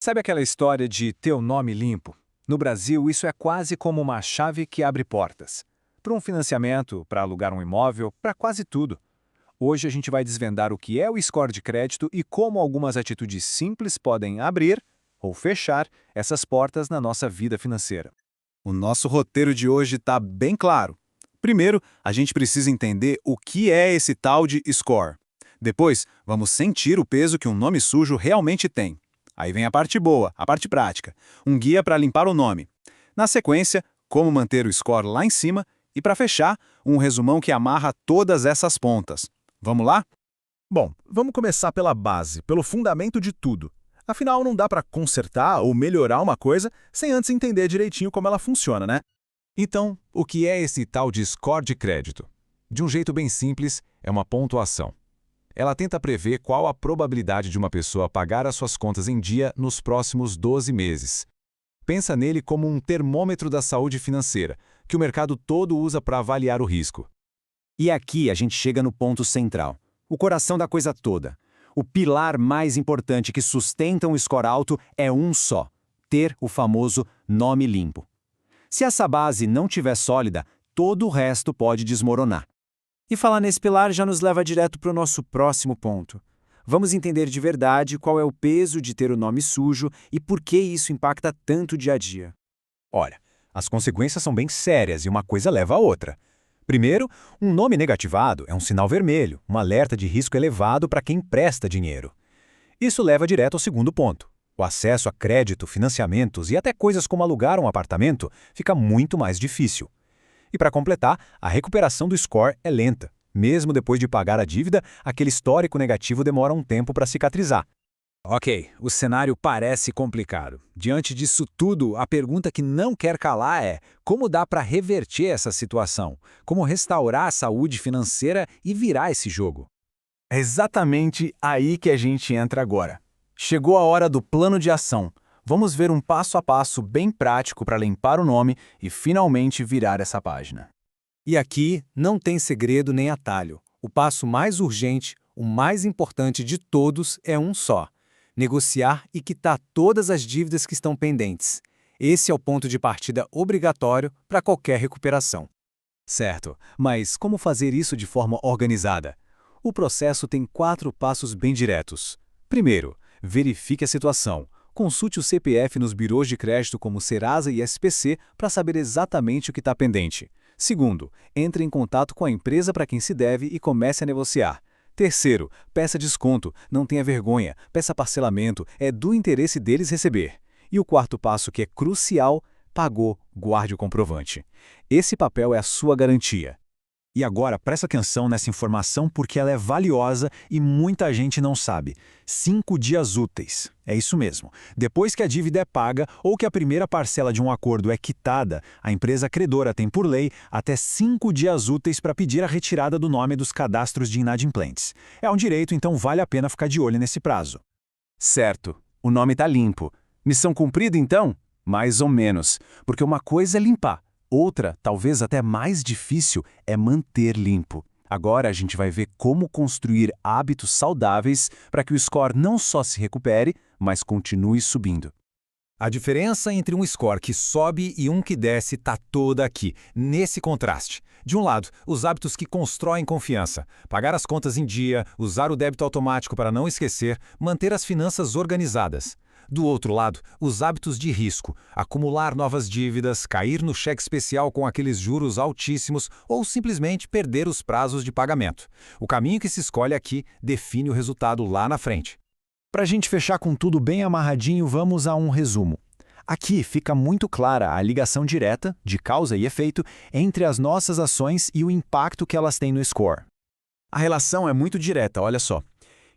Sabe aquela história de ter o nome limpo? No Brasil, isso é quase como uma chave que abre portas. Para um financiamento, para alugar um imóvel, para quase tudo. Hoje a gente vai desvendar o que é o score de crédito e como algumas atitudes simples podem abrir ou fechar essas portas na nossa vida financeira. O nosso roteiro de hoje está bem claro. Primeiro, a gente precisa entender o que é esse tal de score. Depois, vamos sentir o peso que um nome sujo realmente tem. Aí vem a parte boa, a parte prática, um guia para limpar o nome. Na sequência, como manter o score lá em cima e, para fechar, um resumão que amarra todas essas pontas. Vamos lá? Bom, vamos começar pela base, pelo fundamento de tudo. Afinal, não dá para consertar ou melhorar uma coisa sem antes entender direitinho como ela funciona, né? Então, o que é esse tal de score de crédito? De um jeito bem simples, é uma pontuação. Ela tenta prever qual a probabilidade de uma pessoa pagar as suas contas em dia nos próximos 12 meses. Pensa nele como um termômetro da saúde financeira, que o mercado todo usa para avaliar o risco. E aqui a gente chega no ponto central, o coração da coisa toda. O pilar mais importante que sustenta um score alto é um só: ter o famoso nome limpo. Se essa base não estiver sólida, todo o resto pode desmoronar. E falar nesse pilar já nos leva direto para o nosso próximo ponto. Vamos entender de verdade qual é o peso de ter o nome sujo e por que isso impacta tanto o dia a dia. Olha, as consequências são bem sérias e uma coisa leva a outra. Primeiro, um nome negativado é um sinal vermelho, um alerta de risco elevado para quem empresta dinheiro. Isso leva direto ao segundo ponto. O acesso a crédito, financiamentos e até coisas como alugar um apartamento fica muito mais difícil. E para completar, a recuperação do score é lenta. Mesmo depois de pagar a dívida, aquele histórico negativo demora um tempo para cicatrizar. Ok, o cenário parece complicado. Diante disso tudo, a pergunta que não quer calar é: como dá para reverter essa situação? Como restaurar a saúde financeira e virar esse jogo? É exatamente aí que a gente entra agora. Chegou a hora do plano de ação. Vamos ver um passo a passo bem prático para limpar o nome e finalmente virar essa página. E aqui não tem segredo nem atalho. O passo mais urgente, o mais importante de todos é um só: negociar e quitar todas as dívidas que estão pendentes. Esse é o ponto de partida obrigatório para qualquer recuperação. Certo, mas como fazer isso de forma organizada? O processo tem 4 passos bem diretos. Primeiro, verifique a situação. Consulte o CPF nos birôs de crédito como Serasa e SPC para saber exatamente o que está pendente. Segundo, entre em contato com a empresa para quem se deve e comece a negociar. Terceiro, peça desconto, não tenha vergonha, peça parcelamento, é do interesse deles receber. E o quarto passo, que é crucial: pagou, guarde o comprovante. Esse papel é a sua garantia. E agora, presta atenção nessa informação porque ela é valiosa e muita gente não sabe. 5 dias úteis. É isso mesmo. Depois que a dívida é paga ou que a primeira parcela de um acordo é quitada, a empresa credora tem, por lei, até 5 dias úteis para pedir a retirada do nome dos cadastros de inadimplentes. É um direito, então vale a pena ficar de olho nesse prazo. Certo, o nome está limpo. Missão cumprida, então? Mais ou menos, porque uma coisa é limpar. Outra, talvez até mais difícil, é manter limpo. Agora a gente vai ver como construir hábitos saudáveis para que o score não só se recupere, mas continue subindo. A diferença entre um score que sobe e um que desce está toda aqui, nesse contraste. De um lado, os hábitos que constroem confiança. Pagar as contas em dia, usar o débito automático para não esquecer, manter as finanças organizadas. Do outro lado, os hábitos de risco, acumular novas dívidas, cair no cheque especial com aqueles juros altíssimos ou simplesmente perder os prazos de pagamento. O caminho que se escolhe aqui define o resultado lá na frente. Para a gente fechar com tudo bem amarradinho, vamos a um resumo. Aqui fica muito clara a ligação direta, de causa e efeito, entre as nossas ações e o impacto que elas têm no score. A relação é muito direta, olha só.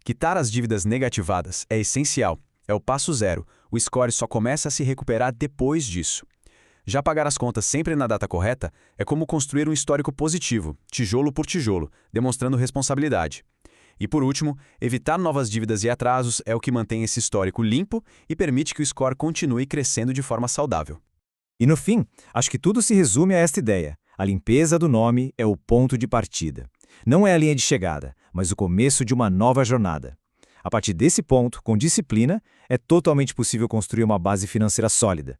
Quitar as dívidas negativadas é essencial. É o passo zero. O score só começa a se recuperar depois disso. Já pagar as contas sempre na data correta é como construir um histórico positivo, tijolo por tijolo, demonstrando responsabilidade. E por último, evitar novas dívidas e atrasos é o que mantém esse histórico limpo e permite que o score continue crescendo de forma saudável. E no fim, acho que tudo se resume a esta ideia: a limpeza do nome é o ponto de partida. Não é a linha de chegada, mas o começo de uma nova jornada. A partir desse ponto, com disciplina, é totalmente possível construir uma base financeira sólida.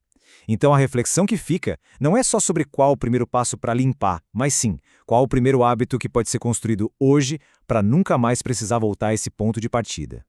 Então a reflexão que fica não é só sobre qual o primeiro passo para limpar, mas sim, qual o primeiro hábito que pode ser construído hoje para nunca mais precisar voltar a esse ponto de partida.